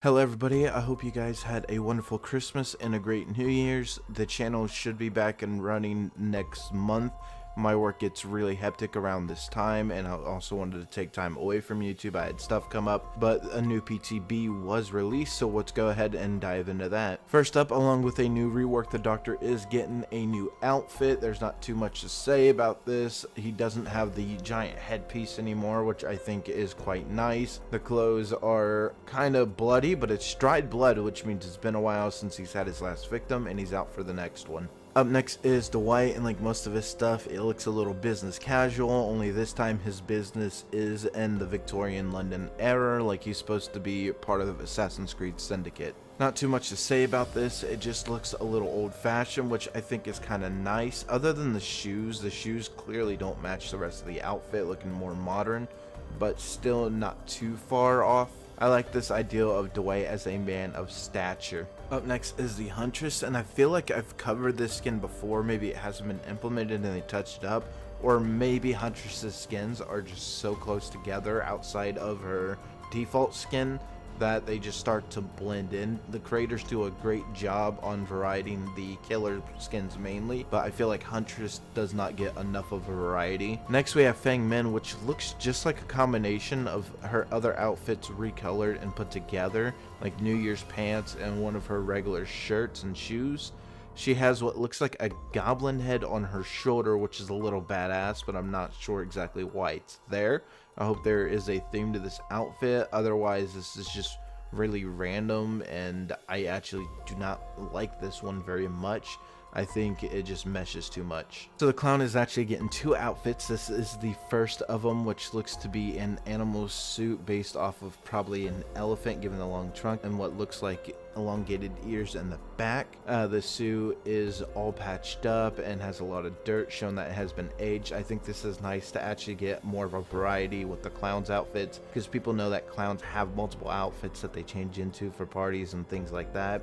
Hello everybody, I hope you guys had a wonderful Christmas and a great New Year's. The channel should be back and running next month. My work gets really hectic around this time, and I also wanted to take time away from YouTube. I had stuff come up, but a new PTB was released, so let's go ahead and dive into that. First up, along with a new rework, the Doctor is getting a new outfit. There's not too much to say about this. He doesn't have the giant headpiece anymore, which I think is quite nice. The clothes are kind of bloody, but it's dried blood, which means it's been a while since he's had his last victim, and he's out for the next one. Up next is Dwight, and like most of his stuff, it looks a little business casual, only this time his business is in the Victorian London era, like he's supposed to be part of Assassin's Creed Syndicate. Not too much to say about this, it just looks a little old-fashioned, which I think is kind of nice. Other than the shoes clearly don't match the rest of the outfit, looking more modern, but still not too far off. I like this idea of Dwight as a man of stature. Up next is the Huntress, and I feel like I've covered this skin before. Maybe it hasn't been implemented and they touched it up, or maybe Huntress's skins are just so close together outside of her default skin that they just start to blend in. The creators do a great job on varying the killer skins mainly, but I feel like Huntress does not get enough of a variety. Next we have Fang Men, which looks just like a combination of her other outfits recolored and put together, like New Year's pants and one of her regular shirts and shoes. She has what looks like a goblin head on her shoulder, which is a little badass, but I'm not sure exactly why it's there. I hope there is a theme to this outfit, otherwise this is just really random, and I actually do not like this one very much. I think it just meshes too much. So the clown is actually getting two outfits. This is the first of them, which looks to be an animal suit based off of probably an elephant given the long trunk and what looks like elongated ears in the back. The suit is all patched up and has a lot of dirt, showing that it has been aged. I think this is nice to actually get more of a variety with the clown's outfits, because people know that clowns have multiple outfits that they change into for parties and things like that,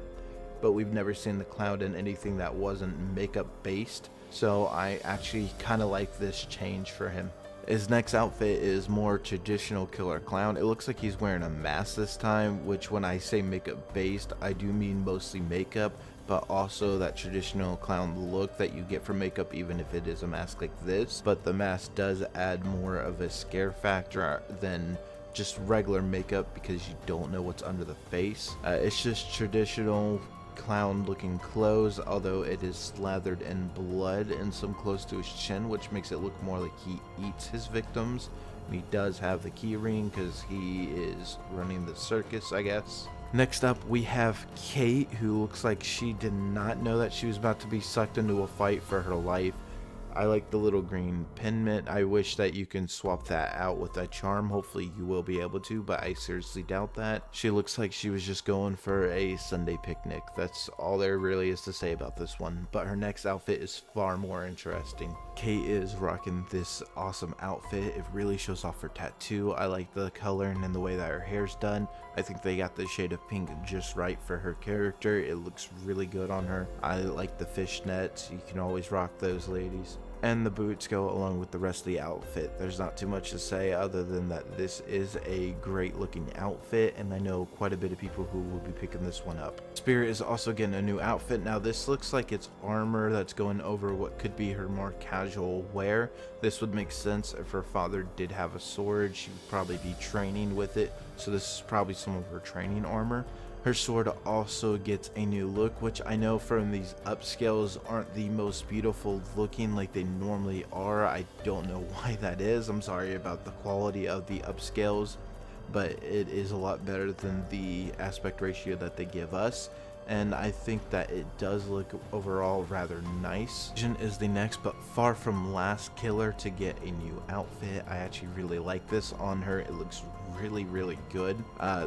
but we've never seen the clown in anything that wasn't makeup based, so I actually kind of like this change for him. His next outfit is more traditional killer clown. It looks like he's wearing a mask this time, which when I say makeup based, I do mean mostly makeup, but also that traditional clown look that you get from makeup even if it is a mask like this. But the mask does add more of a scare factor than just regular makeup, because you don't know what's under the face. It's just traditional clown looking clothes, although it is slathered in blood and some close to his chin, which makes it look more like he eats his victims. He does have the key ring because he is running the circus, I guess. Next up we have Kate, who looks like she did not know that she was about to be sucked into a fight for her life. I like the little green pendant. I wish that you can swap that out with a charm. Hopefully you will be able to, but I seriously doubt that. She looks like she was just going for a Sunday picnic. That's all there really is to say about this one, but her next outfit is far more interesting. Kate is rocking this awesome outfit. It really shows off her tattoo. I like the coloring and the way that her hair's done. I think they got the shade of pink just right for her character. It looks really good on her. I like the fishnets. You can always rock those, ladies. And the boots go along with the rest of the outfit. There's not too much to say other than that this is a great looking outfit, and I know quite a bit of people who will be picking this one up. Spirit is also getting a new outfit. Now this looks like it's armor that's going over what could be her more casual wear. This would make sense if her father did have a sword. She would probably be training with it, so this is probably some of her training armor. Her sword also gets a new look, which I know from these upscales aren't the most beautiful looking like they normally are. I don't know why that is. I'm sorry about the quality of the upscales, but it is a lot better than the aspect ratio that they give us, and I think that it does look overall rather nice. Vision is the next but far from last killer to get a new outfit. I actually really like this on her. It looks really good.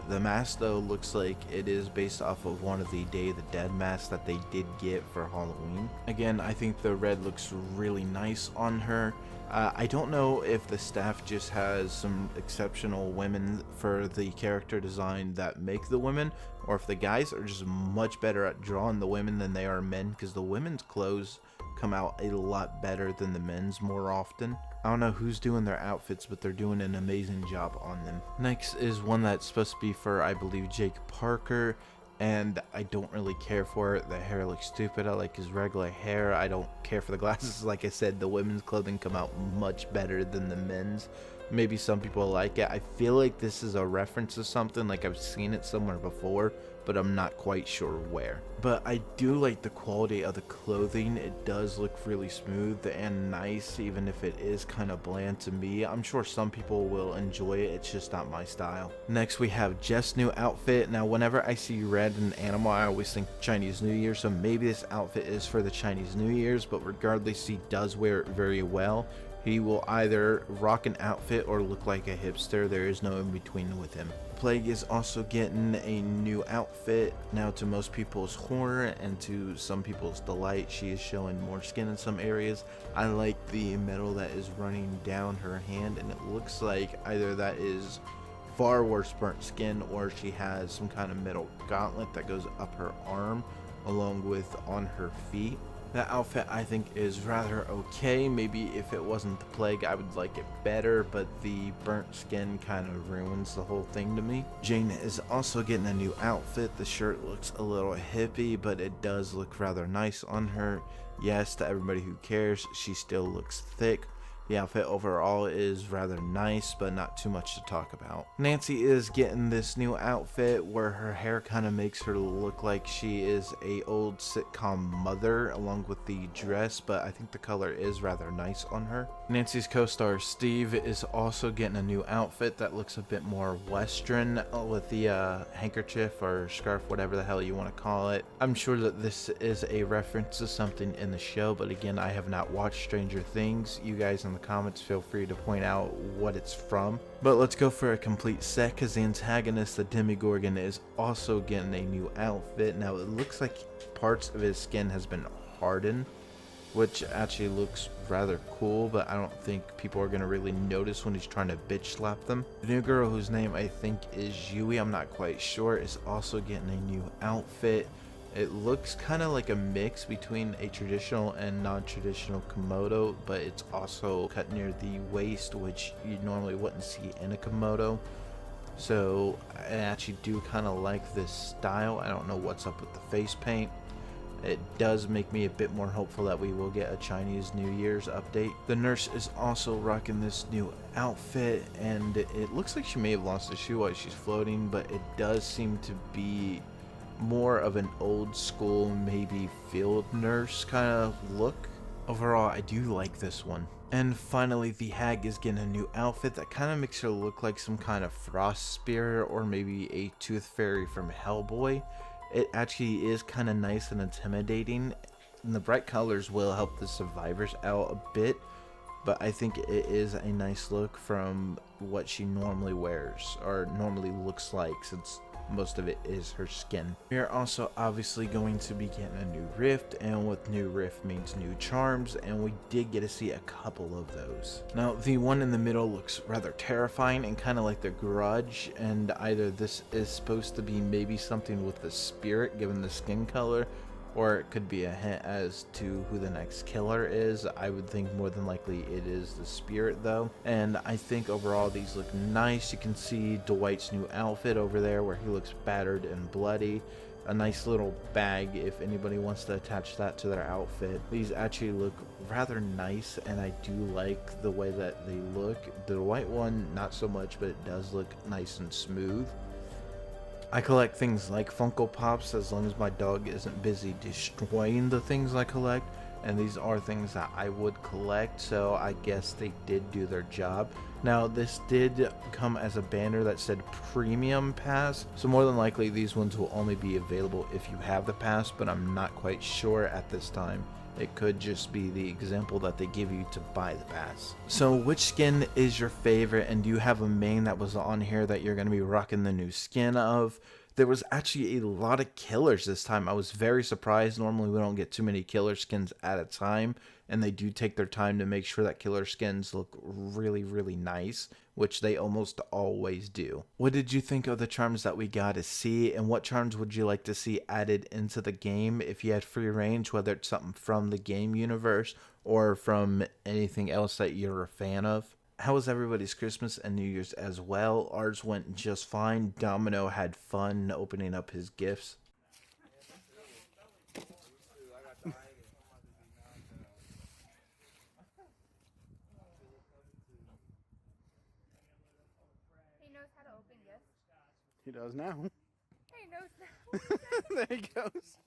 The mask though looks like it is based off of one of the Day of the Dead masks that they did get for Halloween. Again, I think the red looks really nice on her. I don't know if the staff just has some exceptional women for the character design that make the women, or if the guys are just much better at drawing the women than they are men, because the women's clothes come out a lot better than the men's more often. I don't know who's doing their outfits, but they're doing an amazing job on them. Next is one that's supposed to be for, I believe, Jake Parker, and I don't really care for it. The hair looks stupid. I like his regular hair. I don't care for the glasses. Like I said, the women's clothing come out much better than the men's. Maybe some people like it. I feel like this is a reference to something, like I've seen it somewhere before, but I'm not quite sure where. But I do like the quality of the clothing. It does look really smooth and nice, even if it is kind of bland to me. I'm sure some people will enjoy it. It's just not my style. Next we have Jeff's new outfit. Now whenever I see red and animal, I always think Chinese New Year, so maybe this outfit is for the Chinese New Year's, but regardless, he does wear it very well. He will either rock an outfit or look like a hipster. There is no in between with him. Plague is also getting a new outfit. Now, to most people's horror and to some people's delight, she is showing more skin in some areas. I like the metal that is running down her hand, and it looks like either that is far worse burnt skin, or she has some kind of metal gauntlet that goes up her arm along with on her feet. That outfit I think is rather okay. Maybe if it wasn't the plague I would like it better, but the burnt skin kind of ruins the whole thing to me. Jane is also getting a new outfit. The shirt looks a little hippie, but it does look rather nice on her. Yes, to everybody who cares, she still looks thick. The outfit overall is rather nice, but not too much to talk about. Nancy is getting this new outfit where her hair kind of makes her look like she is a old sitcom mother along with the dress, but I think the color is rather nice on her. Nancy's co-star Steve is also getting a new outfit that looks a bit more western with the handkerchief or scarf, whatever the hell you want to call it. I'm sure that this is a reference to something in the show, but again, I have not watched Stranger Things. You guys in the comments feel free to point out what it's from. But let's go for a complete set, because the antagonist, the Timmy Gorgon, is also getting a new outfit. Now it looks like parts of his skin has been hardened, which actually looks rather cool, but I don't think people are going to really notice when he's trying to bitch slap them. The new girl, whose name I think is Yui, I'm not quite sure, is also getting a new outfit. It looks kind of like a mix between a traditional and non-traditional Komodo, but it's also cut near the waist, which you normally wouldn't see in a Komodo. So I actually do kind of like this style. I don't know what's up with the face paint. It does make me a bit more hopeful that we will get a Chinese New Year's update. The nurse is also rocking this new outfit, and it looks like she may have lost a shoe while she's floating, but it does seem to be more of an old school, maybe field nurse kind of look. Overall, I do like this one. And finally, the hag is getting a new outfit that kind of makes her look like some kind of frost spirit or maybe a tooth fairy from Hellboy. It actually is kind of nice and intimidating, and the bright colors will help the survivors out a bit, but I think it is a nice look from what she normally wears or normally looks like, since most of it is her skin. We are also obviously going to be getting a new rift, and with new rift means new charms, and we did get to see a couple of those. Now the one in the middle looks rather terrifying and kind of like the Grudge, and either this is supposed to be maybe something with the spirit given the skin color, or it could be a hint as to who the next killer is. I would think more than likely it is the spirit though. And I think overall these look nice. You can see Dwight's new outfit over there where he looks battered and bloody. A nice little bag if anybody wants to attach that to their outfit. These actually look rather nice, and I do like the way that they look. The white one, not so much, but it does look nice and smooth. I collect things like Funko Pops as long as my dog isn't busy destroying the things I collect, and these are things that I would collect, so I guess they did do their job. Now this did come as a banner that said Premium Pass, so more than likely these ones will only be available if you have the pass, but I'm not quite sure at this time. It could just be the example that they give you to buy the pass. So which skin is your favorite, and do you have a main that was on here that you're going to be rocking the new skin of? There was actually a lot of killers this time. I was very surprised. Normally we don't get too many killer skins at a time, and they do take their time to make sure that killer skins look really, really nice, which they almost always do. What did you think of the charms that we got to see, and what charms would you like to see added into the game if you had free range, whether it's something from the game universe or from anything else that you're a fan of? How was everybody's Christmas and New Year's as well? Ours went just fine. Domino had fun opening up his gifts. He knows how to open gifts. He does now. He knows now. There he goes.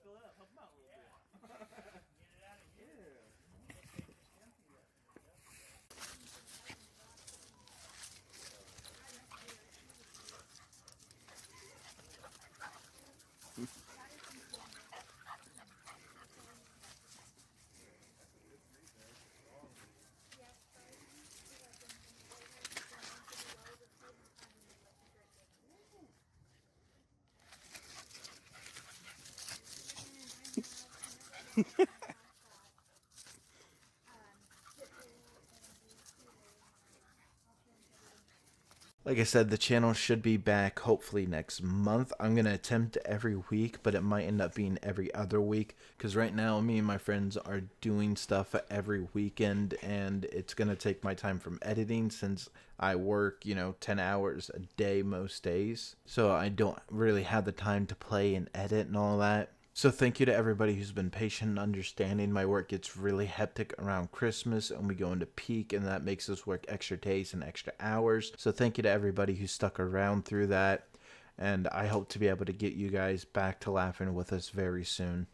Like I said, the channel should be back hopefully next month. I'm going to attempt every week, but it might end up being every other week, because right now me and my friends are doing stuff every weekend, and it's going to take my time from editing since I work, 10 hours a day most days. So I don't really have the time to play and edit and all that. So thank you to everybody who's been patient and understanding. My work gets really hectic around Christmas and we go into peak, and that makes us work extra days and extra hours. So thank you to everybody who stuck around through that. And I hope to be able to get you guys back to laughing with us very soon.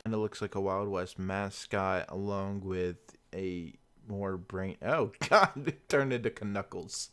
And it looks like a Wild West mascot along with a more brain. Oh god, it turned into Knuckles.